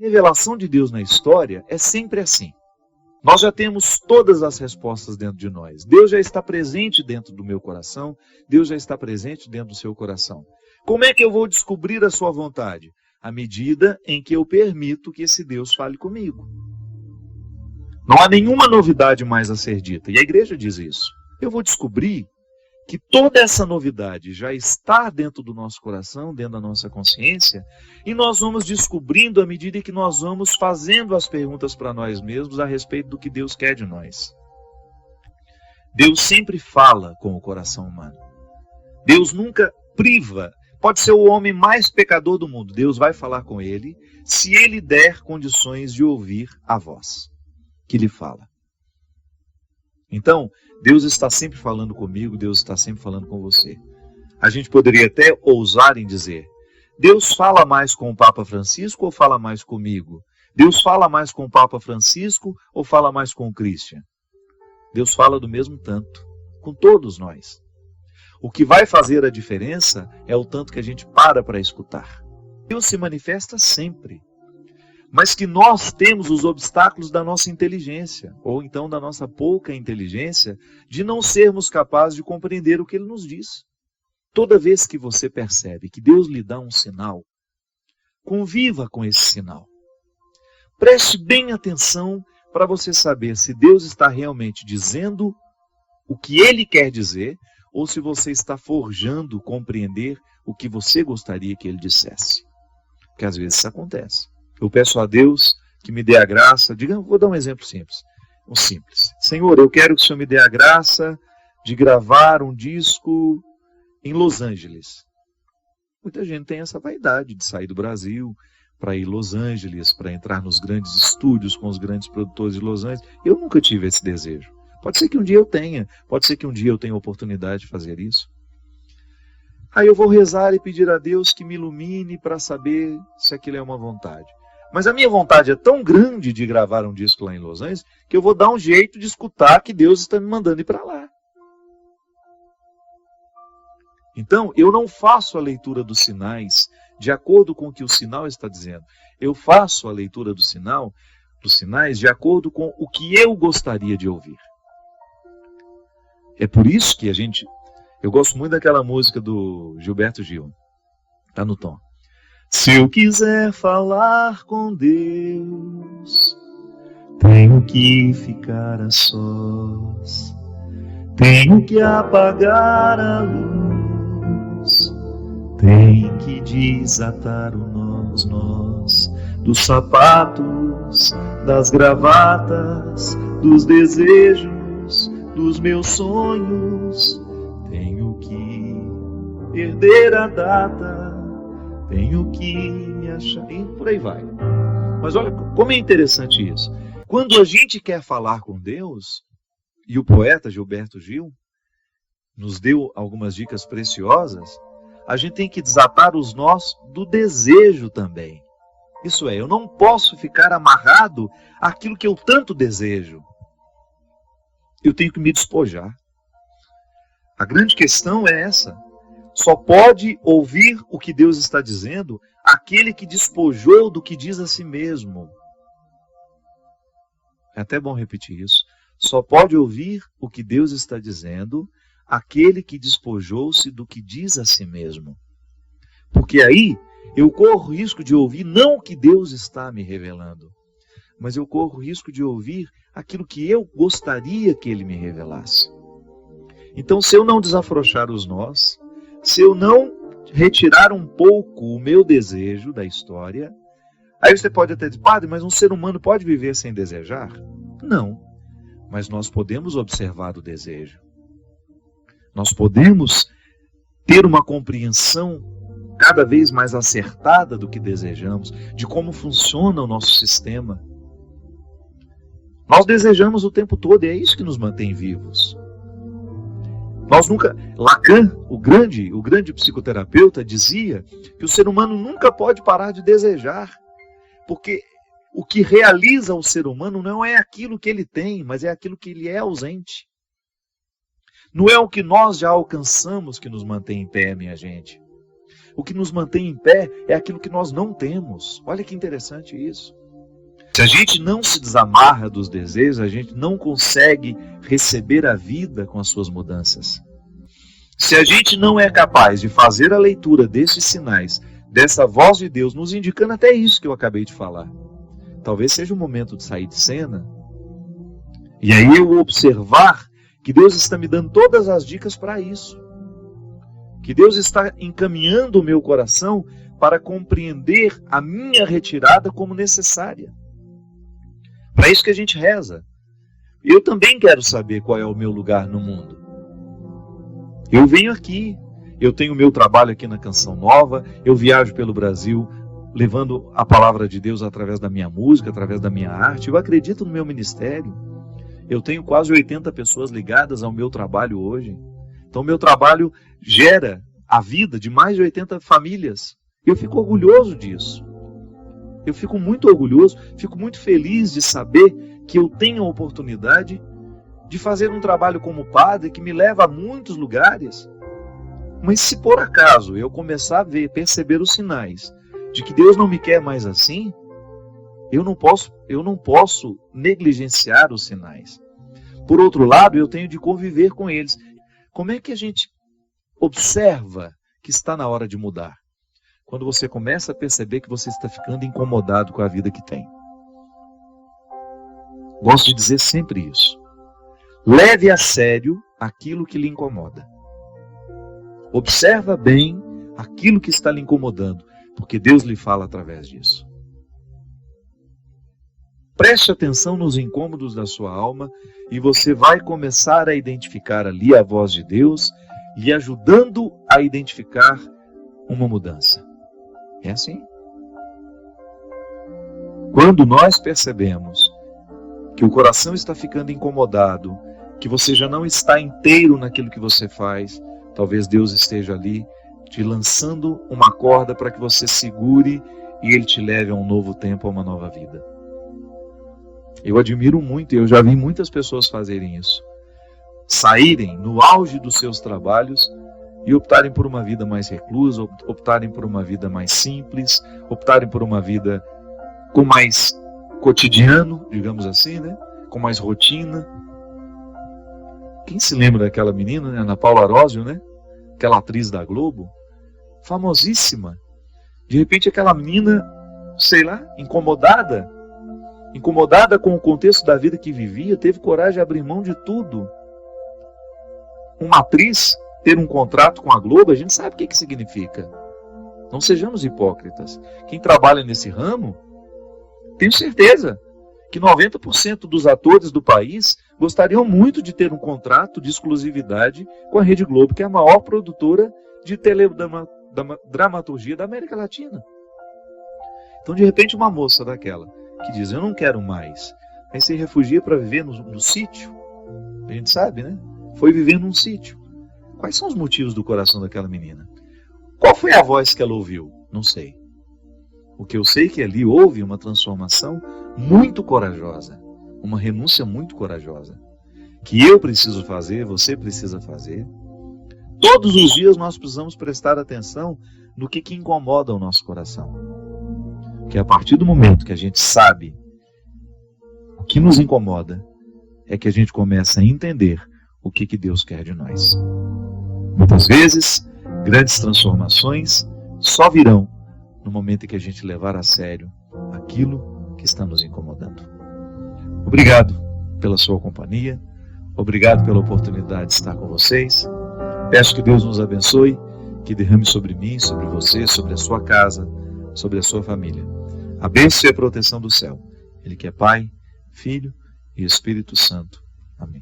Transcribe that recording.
revelação de Deus na história é sempre assim. Nós já temos todas as respostas dentro de nós. Deus já está presente dentro do meu coração, Deus já está presente dentro do seu coração. Como é que eu vou descobrir a sua vontade? À medida em que eu permito que esse Deus fale comigo. Não há nenhuma novidade mais a ser dita. E a igreja diz isso. Eu vou descobrir que toda essa novidade já está dentro do nosso coração, dentro da nossa consciência, e nós vamos descobrindo à medida que nós vamos fazendo as perguntas para nós mesmos a respeito do que Deus quer de nós. Deus sempre fala com o coração humano. Deus nunca priva. Pode ser o homem mais pecador do mundo. Deus vai falar com ele se ele der condições de ouvir a voz que lhe fala. Então, Deus está sempre falando comigo, Deus está sempre falando com você. A gente poderia até ousar em dizer, Deus fala mais com o Papa Francisco ou fala mais comigo? Deus fala mais com o Papa Francisco ou fala mais com o Christian? Deus fala do mesmo tanto, com todos nós. O que vai fazer a diferença é o tanto que a gente para escutar. Deus se manifesta sempre, mas que nós temos os obstáculos da nossa inteligência, ou então da nossa pouca inteligência, de não sermos capazes de compreender o que Ele nos diz. Toda vez que você percebe que Deus lhe dá um sinal, conviva com esse sinal. Preste bem atenção para você saber se Deus está realmente dizendo o que Ele quer dizer, ou se você está forjando compreender o que você gostaria que Ele dissesse. Porque às vezes isso acontece. Eu peço a Deus que me dê a graça, vou dar um exemplo simples. Senhor, eu quero que o Senhor me dê a graça de gravar um disco em Los Angeles. Muita gente tem essa vaidade de sair do Brasil para ir a Los Angeles, para entrar nos grandes estúdios com os grandes produtores de Los Angeles. Eu nunca tive esse desejo. Pode ser que um dia eu tenha, pode ser que um dia eu tenha a oportunidade de fazer isso. Aí eu vou rezar e pedir a Deus que me ilumine para saber se aquilo é uma vontade. Mas a minha vontade é tão grande de gravar um disco lá em Los Angeles que eu vou dar um jeito de escutar que Deus está me mandando ir para lá. Então, eu não faço a leitura dos sinais de acordo com o que o sinal está dizendo. Eu faço a leitura dos sinais de acordo com o que eu gostaria de ouvir. É por isso que eu gosto muito daquela música do Gilberto Gil. Está no tom. Se eu quiser falar com Deus, tenho que ficar a sós, tenho que apagar a luz, tenho que desatar os nós dos sapatos, das gravatas, dos desejos, dos meus sonhos, tenho que perder a data, tenho que me achar, e por aí vai. Mas olha como é interessante isso. Quando a gente quer falar com Deus, e o poeta Gilberto Gil nos deu algumas dicas preciosas, a gente tem que desatar os nós do desejo também. Isso é, eu não posso ficar amarrado àquilo que eu tanto desejo. Eu tenho que me despojar. A grande questão é essa. Só pode ouvir o que Deus está dizendo aquele que despojou do que diz a si mesmo. É até bom repetir isso. Só pode ouvir o que Deus está dizendo aquele que despojou-se do que diz a si mesmo. Porque aí eu corro o risco de ouvir não o que Deus está me revelando, mas eu corro o risco de ouvir aquilo que eu gostaria que Ele me revelasse. Então, se eu não desafrouxar os nós, se eu não retirar um pouco o meu desejo da história, aí você pode até dizer, padre, mas um ser humano pode viver sem desejar? Não, mas nós podemos observar o desejo. Nós podemos ter uma compreensão cada vez mais acertada do que desejamos, de como funciona o nosso sistema. Nós desejamos o tempo todo e é isso que nos mantém vivos. Nós nunca... Lacan, o grande psicoterapeuta, dizia que o ser humano nunca pode parar de desejar, porque o que realiza o ser humano não é aquilo que ele tem, mas é aquilo que ele é ausente. Não é o que nós já alcançamos que nos mantém em pé, minha gente. O que nos mantém em pé é aquilo que nós não temos. Olha que interessante isso. Se a gente não se desamarra dos desejos, a gente não consegue receber a vida com as suas mudanças. Se a gente não é capaz de fazer a leitura desses sinais, dessa voz de Deus, nos indicando até isso que eu acabei de falar, talvez seja o momento de sair de cena, e aí eu observar que Deus está me dando todas as dicas para isso. Que Deus está encaminhando o meu coração para compreender a minha retirada como necessária. Para isso que a gente reza. Eu também quero saber qual é o meu lugar no mundo. Eu venho aqui, eu tenho o meu trabalho aqui na Canção Nova, eu viajo pelo Brasil levando a palavra de Deus através da minha música, através da minha arte. Eu acredito no meu ministério. Eu tenho quase 80 pessoas ligadas ao meu trabalho hoje. Então, meu trabalho gera a vida de mais de 80 famílias. Eu fico orgulhoso disso. Eu fico muito orgulhoso, fico muito feliz de saber que eu tenho a oportunidade de fazer um trabalho como padre que me leva a muitos lugares. Mas se por acaso eu começar a perceber os sinais de que Deus não me quer mais assim, eu não posso negligenciar os sinais. Por outro lado, eu tenho de conviver com eles. Como é que a gente observa que está na hora de mudar? Quando você começa a perceber que você está ficando incomodado com a vida que tem. Gosto de dizer sempre isso. Leve a sério aquilo que lhe incomoda. Observa bem aquilo que está lhe incomodando, porque Deus lhe fala através disso. Preste atenção nos incômodos da sua alma e você vai começar a identificar ali a voz de Deus, lhe ajudando a identificar uma mudança. É assim. Quando nós percebemos que o coração está ficando incomodado, que você já não está inteiro naquilo que você faz, talvez Deus esteja ali te lançando uma corda para que você segure e Ele te leve a um novo tempo, a uma nova vida. Eu admiro muito, eu já vi muitas pessoas fazerem isso. Saírem no auge dos seus trabalhos e optarem por uma vida mais reclusa, optarem por uma vida mais simples, optarem por uma vida com mais cotidiano, digamos assim, né? Com mais rotina. Quem se lembra daquela menina, né? Ana Paula Arósio, né? Aquela atriz da Globo, famosíssima. De repente aquela menina, sei lá, incomodada com o contexto da vida que vivia, teve coragem de abrir mão de tudo. Uma atriz ter um contrato com a Globo, a gente sabe o que significa. Não sejamos hipócritas. Quem trabalha nesse ramo, tenho certeza que 90% dos atores do país gostariam muito de ter um contrato de exclusividade com a Rede Globo, que é a maior produtora de teledramaturgia da América Latina. Então, de repente, uma moça daquela que diz, eu não quero mais, aí se refugia para viver no sítio. A gente sabe, né? Foi viver num sítio. Quais são os motivos do coração daquela menina? Qual foi a voz que ela ouviu? Não sei. O que eu sei é que ali houve uma transformação muito corajosa, uma renúncia muito corajosa, que eu preciso fazer, você precisa fazer. Todos os dias nós precisamos prestar atenção no que incomoda o nosso coração. Porque a partir do momento que a gente sabe o que nos incomoda, é que a gente começa a entender o que Deus quer de nós. Muitas vezes, grandes transformações só virão no momento em que a gente levar a sério aquilo que está nos incomodando. Obrigado pela sua companhia, obrigado pela oportunidade de estar com vocês. Peço que Deus nos abençoe, que derrame sobre mim, sobre você, sobre a sua casa, sobre a sua família. A bênção e a proteção do céu. Ele que é Pai, Filho e Espírito Santo. Amém.